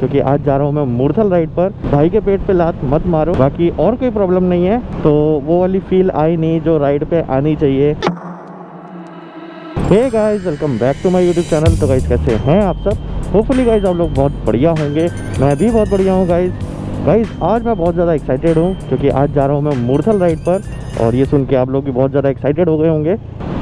क्योंकि आज जा रहा हूँ मैं मूर्थल राइड पर। भाई के पेट पे लात मत मारो, बाकी और कोई प्रॉब्लम नहीं है, तो वो वाली फील आई नहीं जो राइड पे आनी चाहिए। Hey guys, welcome back to my YouTube channel. तो गाइस कैसे हैं आप सब? होपफुली गाइस आप लोग बहुत बढ़िया होंगे, मैं भी बहुत बढ़िया हूँ गाइस। आज मैं बहुत ज़्यादा एक्साइटेड हूँ क्योंकि आज जा रहा हूँ मैं मूर्थल राइड पर, और ये सुन के आप लोग भी बहुत ज़्यादा एक्साइटेड हो गए होंगे।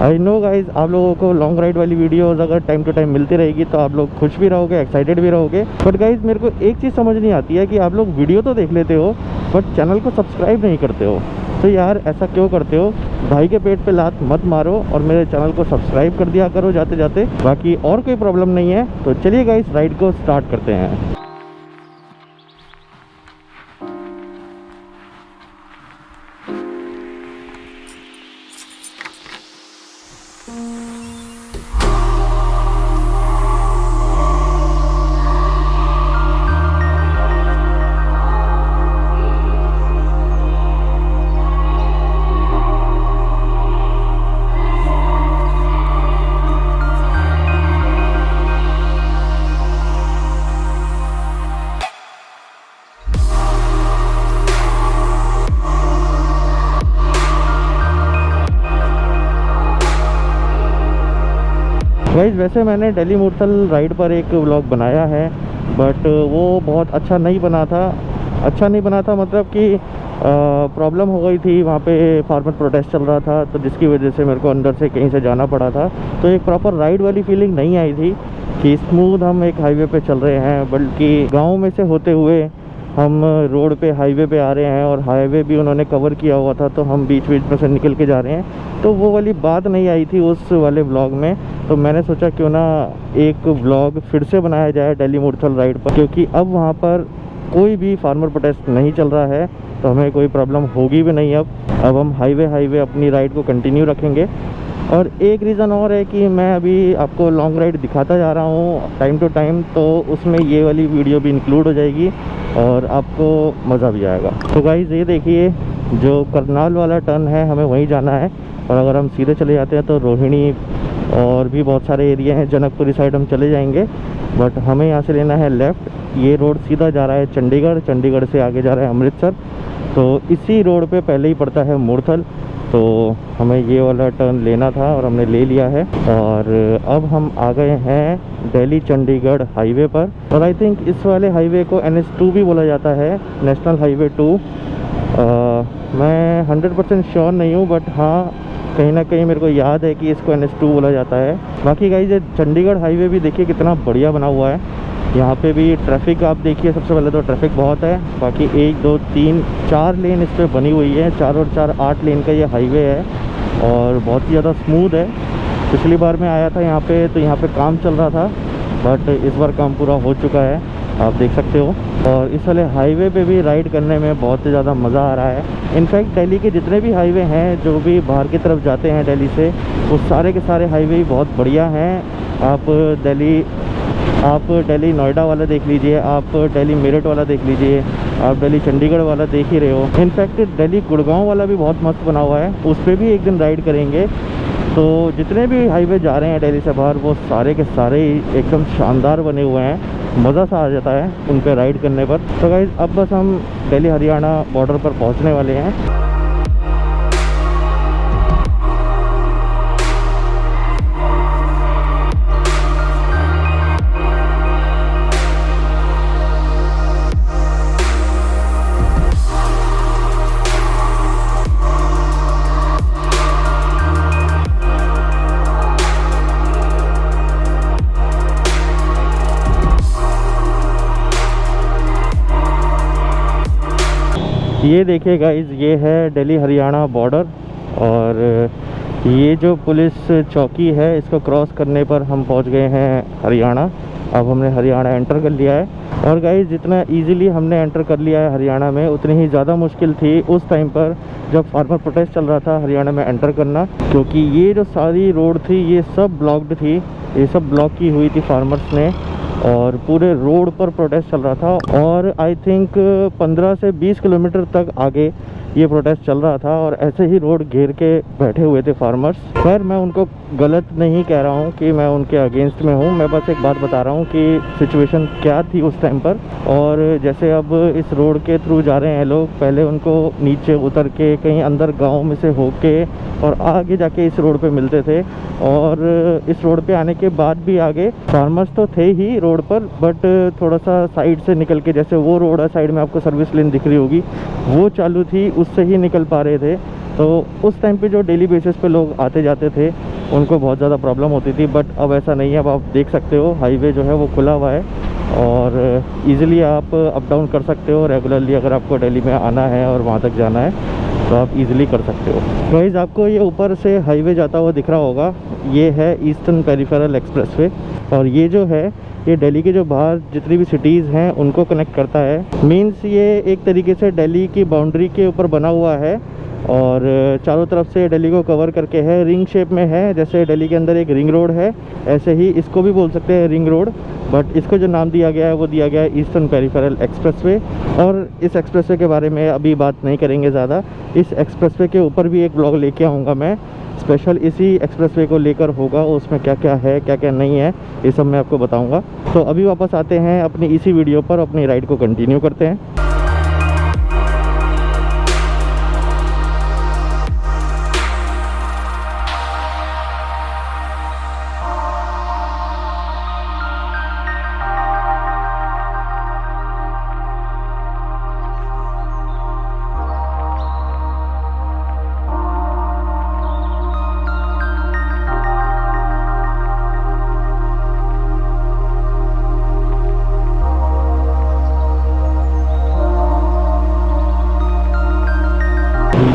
आई नो गाइस, आप लोगों को लॉन्ग राइड वाली वीडियोस अगर टाइम टू टाइम मिलती रहेगी तो आप लोग खुश भी रहोगे, एक्साइटेड भी रहोगे। बट गाइस मेरे को एक चीज़ समझ नहीं आती है कि आप लोग वीडियो तो देख लेते हो बट चैनल को सब्सक्राइब नहीं करते हो। तो यार ऐसा क्यों करते हो? भाई के पेट पे लात मत मारो और मेरे चैनल को सब्सक्राइब कर दिया करो जाते जाते। बाकी और कोई प्रॉब्लम नहीं है। तो चलिए गाइस राइड को स्टार्ट करते हैं। गाइस वैसे मैंने दिल्ली मूर्थल राइड पर एक व्लॉग बनाया है, बट वो बहुत अच्छा नहीं बना था मतलब कि प्रॉब्लम हो गई थी। वहाँ पे फार्मर प्रोटेस्ट चल रहा था, तो जिसकी वजह से मेरे को अंदर से कहीं से जाना पड़ा था। तो एक प्रॉपर राइड वाली फीलिंग नहीं आई थी कि स्मूथ हम एक हाईवे पे चल रहे हैं, बल्कि गाँव में से होते हुए हम रोड पे हाईवे पे आ रहे हैं, और हाईवे भी उन्होंने कवर किया हुआ था तो हम बीच बीच में से निकल के जा रहे हैं। तो वो वाली बात नहीं आई थी उस वाले व्लॉग में। तो मैंने सोचा क्यों ना एक व्लॉग फिर से बनाया जाए दिल्ली मूर्थल राइड पर, क्योंकि अब वहाँ पर कोई भी फार्मर प्रोटेस्ट नहीं चल रहा है, तो हमें कोई प्रॉब्लम होगी भी नहीं। अब हम हाईवे अपनी राइड को कंटिन्यू रखेंगे। और एक रीज़न और है कि मैं अभी आपको लॉन्ग राइड दिखाता जा रहा हूँ टाइम टू टाइम, तो उसमें ये वाली वीडियो भी इंक्लूड हो जाएगी और आपको मज़ा भी आएगा। तो गाइस ये देखिए, जो करनाल वाला टर्न है हमें वहीं जाना है, और अगर हम सीधे चले जाते हैं तो रोहिणी और भी बहुत सारे एरिया हैं, जनकपुरी साइड हम चले जाएंगे। बट हमें यहाँ से लेना है लेफ़्ट। ये रोड सीधा जा रहा है चंडीगढ़, चंडीगढ़ से आगे जा रहा है अमृतसर। तो इसी रोड पे पहले ही पड़ता है मूर्थल, तो हमें ये वाला टर्न लेना था और हमने ले लिया है। और अब हम आ गए हैं दिल्ली चंडीगढ़ हाईवे पर, और आई थिंक इस वाले हाईवे को NH2 भी बोला जाता है, नेशनल हाईवे 2। मैं 100% श्योर नहीं हूँ, बट हाँ कहीं ना कहीं मेरे को याद है कि इसको NH2 बोला जाता है। बाकी गाइस ये चंडीगढ़ हाईवे भी देखिए कितना बढ़िया बना हुआ है। यहाँ पे भी ट्रैफिक आप देखिए, सबसे पहले तो ट्रैफिक बहुत है। बाकी 1 2 3 4 लेन इस पर बनी हुई है, 4 और 4 8 लेन का ये हाईवे है, और बहुत ही ज़्यादा स्मूथ है। पिछली बार मैं आया था यहाँ पे तो यहाँ पे काम चल रहा था, बट इस बार काम पूरा हो चुका है, आप देख सकते हो। और इस वाले हाईवे पे भी राइड करने में बहुत ही ज़्यादा मज़ा आ रहा है। इनफैक्ट दिल्ली के जितने भी हाईवे हैं जो भी बाहर की तरफ जाते हैं दिल्ली से, वो सारे के सारे हाईवे ही बहुत बढ़िया हैं। आप दिल्ली नोएडा वाला देख लीजिए, आप दिल्ली मेरठ वाला देख लीजिए, आप दिल्ली चंडीगढ़ वाला देख ही रहे हो। इनफैक्ट दिल्ली गुड़गांव वाला भी बहुत मस्त बना हुआ है, उस पर भी एक दिन राइड करेंगे। तो जितने भी हाईवे जा रहे हैं दिल्ली से बाहर, वो सारे के सारे एकदम शानदार बने हुए हैं, मज़ा सा आ जाता है उन पर राइड करने पर। तो गाइस अब बस हम दिल्ली हरियाणा बॉर्डर पर पहुँचने वाले हैं। ये देखिए गाइस, ये है दिल्ली हरियाणा बॉर्डर, और ये जो पुलिस चौकी है इसको क्रॉस करने पर हम पहुंच गए हैं हरियाणा। अब हमने हरियाणा एंटर कर लिया है। और गाइस जितना इजीली हमने एंटर कर लिया है हरियाणा में, उतनी ही ज़्यादा मुश्किल थी उस टाइम पर जब फार्मर प्रोटेस्ट चल रहा था हरियाणा में एंटर करना, क्योंकि ये जो सारी रोड थी ये सब ब्लॉक्ड थी, ये सब ब्लॉक की हुई थी फार्मर्स ने, और पूरे रोड पर प्रोटेस्ट चल रहा था। और आई थिंक 15 से 20 किलोमीटर तक आगे ये प्रोटेस्ट चल रहा था और ऐसे ही रोड घेर के बैठे हुए थे फार्मर्स। खैर मैं उनको गलत नहीं कह रहा हूँ कि मैं उनके अगेंस्ट में हूँ, मैं बस एक बात बता रहा हूँ कि सिचुएशन क्या थी उस टाइम पर। और जैसे अब इस रोड के थ्रू जा रहे हैं लोग, पहले उनको नीचे उतर के कहीं अंदर गाँव में से होके और आगे जाके इस रोड पे मिलते थे। और इस रोड पे आने के बाद भी आगे फार्मर्स तो थे ही रोड पर, बट थोड़ा सा साइड से निकल के, जैसे वो रोड है साइड में आपको सर्विस लेन दिख रही होगी, वो चालू थी, उससे ही निकल पा रहे थे। तो उस टाइम पे जो डेली बेसिस पे लोग आते जाते थे उनको बहुत ज़्यादा प्रॉब्लम होती थी, बट अब ऐसा नहीं है। अब आप देख सकते हो हाईवे जो है वो खुला हुआ है और इजीली आप अप डाउन कर सकते हो। रेगुलरली अगर आपको दिल्ली में आना है और वहाँ तक जाना है तो आप इजीली कर सकते हो। गाइस आपको ये ऊपर से हाईवे जाता हुआ दिख रहा होगा, ये है ईस्टर्न पेरिफेरल एक्सप्रेसवे। और ये जो है ये दिल्ली के जो बाहर जितनी भी सिटीज़ हैं उनको कनेक्ट करता है। मीन्स ये एक तरीके से दिल्ली की बाउंड्री के ऊपर बना हुआ है और चारों तरफ से दिल्ली को कवर करके है, रिंग शेप में है। जैसे दिल्ली के अंदर एक रिंग रोड है, ऐसे ही इसको भी बोल सकते हैं रिंग रोड, बट इसको जो नाम दिया गया है वो दिया गया है ईस्टर्न पेरिफेरल एक्सप्रेसवे। और इस एक्सप्रेसवे के बारे में अभी बात नहीं करेंगे ज़्यादा, इस एक्सप्रेसवे के ऊपर भी एक ब्लॉग लेके आऊँगा मैं, स्पेशल इसी एक्सप्रेसवे को लेकर होगा। उसमें क्या क्या है क्या क्या नहीं है ये सब मैं आपको बताऊँगा। तो अभी वापस आते हैं अपनी इसी वीडियो पर, अपनी राइड को कंटिन्यू करते हैं।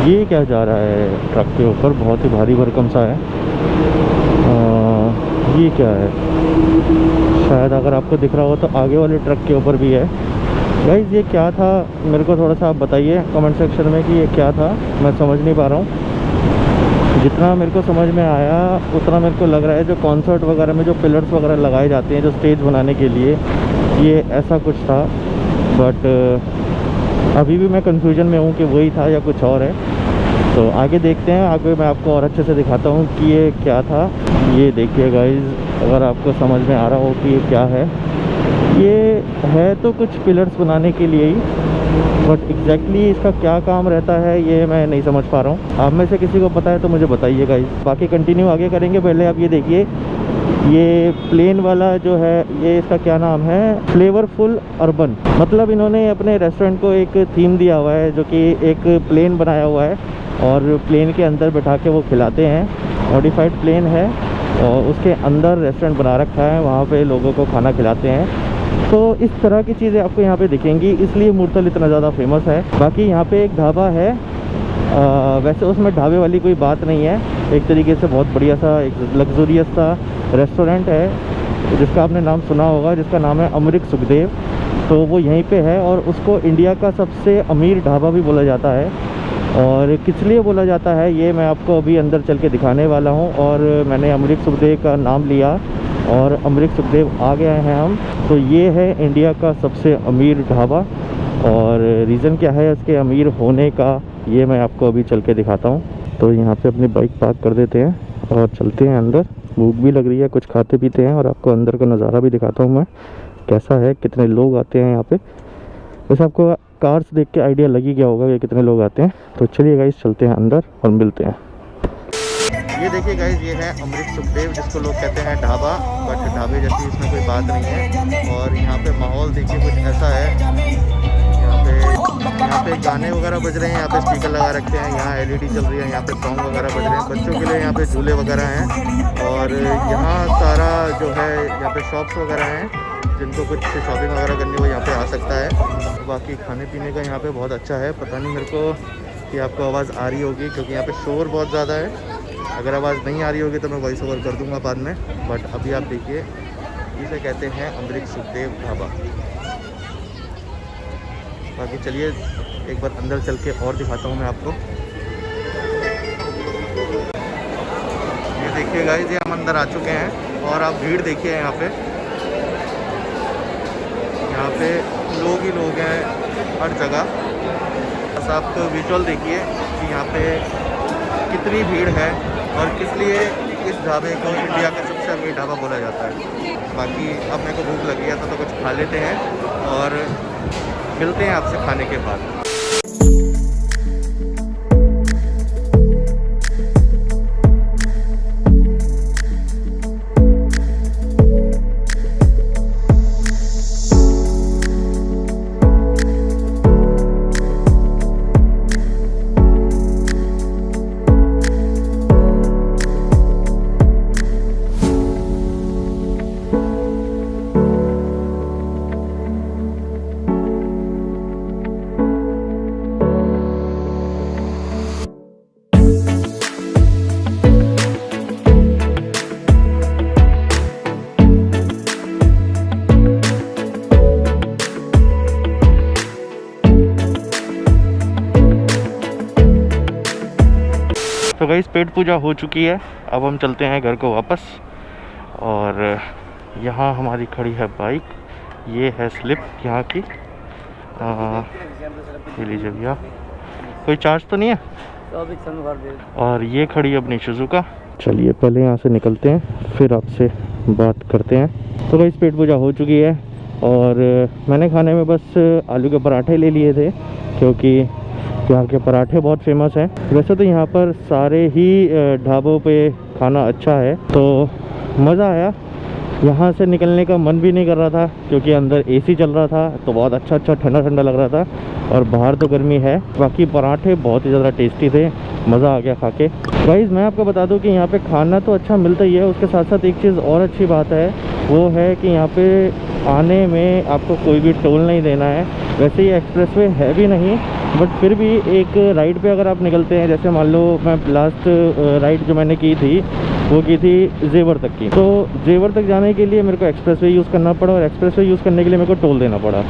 ये क्या जा रहा है ट्रक के ऊपर, बहुत ही भारी भरकम सा है। ये क्या है, शायद अगर आपको दिख रहा हो तो आगे वाले ट्रक के ऊपर भी है। गाइस ये क्या था, मेरे को थोड़ा सा आप बताइए कमेंट सेक्शन में कि ये क्या था, मैं समझ नहीं पा रहा हूँ। जितना मेरे को समझ में आया उतना मेरे को लग रहा है जो कॉन्सर्ट वगैरह में जो पिलर्स वगैरह लगाए जाते हैं जो स्टेज बनाने के लिए, ये ऐसा कुछ था। बट अभी भी मैं कंफ्यूजन में हूँ कि वही था या कुछ और है। तो आगे देखते हैं, आगे मैं आपको और अच्छे से दिखाता हूँ कि ये क्या था। ये देखिए गाइस, अगर आपको समझ में आ रहा हो कि ये क्या है, ये है तो कुछ पिलर्स बनाने के लिए ही, बट एग्जैक्टली इसका क्या काम रहता है ये मैं नहीं समझ पा रहा हूँ। आप में से किसी को पता है तो मुझे बताइए गाइस। बाकी कंटिन्यू आगे करेंगे, पहले आप ये देखिए, ये प्लेन वाला जो है ये इसका क्या नाम है, फ्लेवरफुल अर्बन। मतलब इन्होंने अपने रेस्टोरेंट को एक थीम दिया हुआ है जो कि एक प्लेन बनाया हुआ है और प्लेन के अंदर बैठा के वो खिलाते हैं। मॉडिफाइड प्लेन है और उसके अंदर रेस्टोरेंट बना रखा है, वहाँ पे लोगों को खाना खिलाते हैं। तो इस तरह की चीज़ें आपको यहाँ पे दिखेंगी, इसलिए मूर्तल इतना ज़्यादा फेमस है। बाकी यहाँ पे एक ढाबा है, वैसे उसमें ढाबे वाली कोई बात नहीं है, एक तरीके से बहुत बढ़िया सा एक लग्जूरियस सा रेस्टोरेंट है जिसका आपने नाम सुना होगा, जिसका नाम है अमृत सुखदेव। तो वो यहीं पे है और उसको इंडिया का सबसे अमीर ढाबा भी बोला जाता है। और किस लिए बोला जाता है ये मैं आपको अभी अंदर चल के दिखाने वाला हूँ। और मैंने अमृत सुखदेव का नाम लिया और अमृत सुखदेव आ गए हैं हम। तो ये है इंडिया का सबसे अमीर ढाबा और रीज़न क्या है इसके अमीर होने का ये मैं आपको अभी चल के दिखाता हूँ। तो यहाँ पे अपनी बाइक पार्क कर देते हैं और चलते हैं अंदर। भूख भी लग रही है, कुछ खाते पीते हैं और आपको अंदर का नज़ारा भी दिखाता हूँ मैं कैसा है, कितने लोग आते हैं यहाँ पे। वैसे आपको कार्स देख के आइडिया लग ही गया होगा कि कितने लोग आते हैं। तो चलिए गाइस चलते हैं अंदर और मिलते हैं। ये देखिए गाइस, ये है अमृत सुखदेव जिसको लोग कहते हैं ढाबा, बट ढाबे जैसी इसमें कोई बात नहीं है। और यहाँ पे माहौल देखिए कुछ ऐसा है, यहाँ पे गाने वगैरह बज रहे हैं, यहाँ पे स्पीकर लगा रखे हैं, यहाँ LED चल रही है, यहाँ पे सॉन्ग वगैरह बज रहे हैं, बच्चों के लिए यहाँ पे झूले वगैरह हैं। और यहाँ सारा जो है यहाँ पे शॉप्स वगैरह हैं, जिनको कुछ शॉपिंग वगैरह करनी हो यहाँ पे आ सकता है। बाकी खाने पीने का यहाँ पे बहुत अच्छा है। पता नहीं मेरे को कि आपको आवाज़ आ रही होगी क्योंकि यहाँ पे शोर बहुत ज़्यादा है। अगर आवाज़ नहीं आ रही होगी तो मैं वॉइस ओवर कर दूँगा बाद में, बट अभी आप देखिए, इसे कहते हैं अमृत सुखदेव ढाबा। बाकी चलिए एक बार अंदर चल के और दिखाता हूँ मैं आपको। ये देखिए गाइस, ये हम अंदर आ चुके हैं और आप भीड़ देखिए यहाँ पे लोग ही लोग हैं हर जगह। बस आप विजुअल देखिए कि यहाँ पे कितनी भीड़ है और किस लिए इस ढाबे को इंडिया का सबसे अमीर ढाबा बोला जाता है। बाकी अब मेरे को भूख लगी है तो कुछ खा लेते हैं और मिलते हैं आपसे खाने के बाद। तो गाइस पेट पूजा हो चुकी है, अब हम चलते हैं घर को वापस। और यहाँ हमारी खड़ी है बाइक, ये है स्लिप यहाँ की। ये लीजिए भैया, कोई चार्ज तो नहीं है। और ये खड़ी है अपनी सुजुका। चलिए पहले यहाँ से निकलते हैं फिर आपसे बात करते हैं। तो गाइस पेट पूजा हो चुकी है और मैंने खाने में बस आलू के पराठे ले लिए थे क्योंकि यहाँ के पराठे बहुत फेमस हैं। वैसे तो यहाँ पर सारे ही ढाबों पे खाना अच्छा है, तो मज़ा आया। यहाँ से निकलने का मन भी नहीं कर रहा था क्योंकि अंदर एसी चल रहा था, तो बहुत अच्छा ठंडा ठंडा लग रहा था और बाहर तो गर्मी है। बाकी पराठे बहुत ही ज़्यादा टेस्टी थे, मज़ा आ गया खा के। गाइस मैं आपको बता दूं कि यहाँ पे खाना तो अच्छा मिलता ही है, उसके साथ साथ एक चीज़ और अच्छी बात है, वो है कि यहाँ पे आने में आपको कोई भी टोल नहीं देना है। वैसे ये एक्सप्रेसवे है भी नहीं, बट फिर भी एक राइड पे अगर आप निकलते हैं, जैसे मान लो मैं लास्ट राइड जो मैंने की थी वो की थी जेवर तक की, तो जेवर तक जाने के लिए मेरे को एक्सप्रेसवे यूज़ करना पड़ा और एक्सप्रेसवे यूज़ करने के लिए मेरे को टोल देना पड़ा।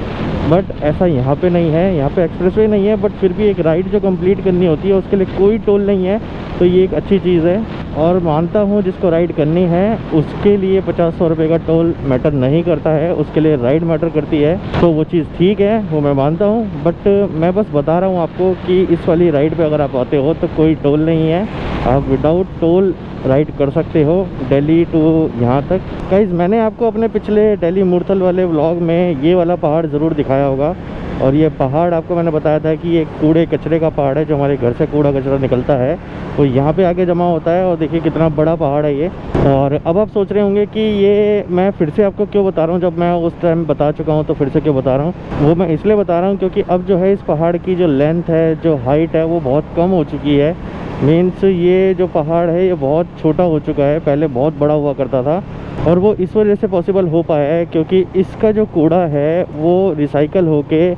बट ऐसा यहाँ पे नहीं है, यहाँ पे एक्सप्रेसवे नहीं है, बट फिर भी एक राइड जो कंप्लीट करनी होती है उसके लिए कोई टोल नहीं है, तो ये एक अच्छी चीज़ है। और मानता हूँ जिसको राइड करनी है उसके लिए 50-100 रुपये का टोल मैटर नहीं करता है, उसके लिए राइड मैटर करती है, तो वो चीज़ ठीक है, वो मैं मानता हूँ। बट मैं बस बता रहा हूँ आपको कि इस वाली राइड पे अगर आप आते हो तो कोई टोल नहीं है, आप विदाउट टोल राइड कर सकते हो दिल्ली टू यहाँ तक। गाइस मैंने आपको अपने पिछले दिल्ली मूर्थल वाले व्लॉग में ये वाला पहाड़ ज़रूर दिखाया होगा, और ये पहाड़ आपको मैंने बताया था कि ये कूड़े कचरे का पहाड़ है, जो हमारे घर से कूड़ा कचरा निकलता है तो यहाँ पे आके जमा होता है। और देखिए कितना बड़ा पहाड़ है ये। और अब आप सोच रहे होंगे कि ये मैं फिर से आपको क्यों बता रहा हूँ, जब मैं उस टाइम बता चुका हूँ तो फिर से क्यों बता रहा हूँ। वो मैं इसलिए बता रहा हूँ क्योंकि अब जो है इस पहाड़ की जो लेंथ है, जो हाइट है, वो बहुत कम हो चुकी है। मीन्स ये जो पहाड़ है ये बहुत छोटा हो चुका है, पहले बहुत बड़ा हुआ करता था, और वो इस वजह से पॉसिबल हो पाया है क्योंकि इसका जो कूड़ा है वो रिसाइकल होके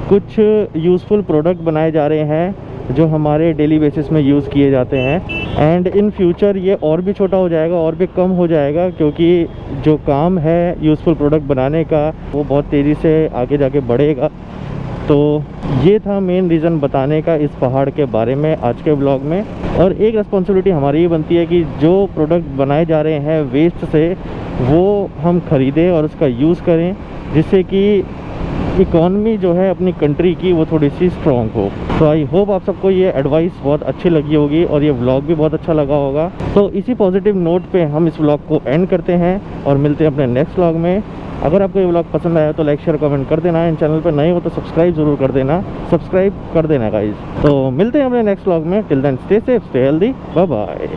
कुछ यूज़फुल प्रोडक्ट बनाए जा रहे हैं जो हमारे डेली बेसिस में यूज़ किए जाते हैं। एंड इन फ्यूचर ये और भी छोटा हो जाएगा और भी कम हो जाएगा क्योंकि जो काम है यूज़फुल प्रोडक्ट बनाने का वो बहुत तेज़ी से आगे जाके बढ़ेगा। तो ये था मेन रीज़न बताने का इस पहाड़ के बारे में आज के ब्लॉग में। और एक रिस्पॉन्सिबिलिटी हमारी ये बनती है कि जो प्रोडक्ट बनाए जा रहे हैं वेस्ट से, वो हम ख़रीदें और उसका यूज़ करें, जिससे कि इकॉनमी जो है अपनी कंट्री की वो थोड़ी सी स्ट्रॉन्ग हो। तो आई होप आप सबको ये एडवाइस बहुत अच्छी लगी होगी और ये व्लॉग भी बहुत अच्छा लगा होगा। तो इसी पॉजिटिव नोट पे हम इस व्लॉग को एंड करते हैं और मिलते हैं अपने नेक्स्ट व्लॉग में। अगर आपको ये व्लॉग पसंद आया तो लाइक शेयर कमेंट कर देना, इन चैनल पर नए हो तो सब्सक्राइब जरूर कर देना, सब्सक्राइब कर देना गाइज। तो मिलते हैं अपने नेक्स्ट व्लॉग में। Till then stay safe, stay healthy, bye bye.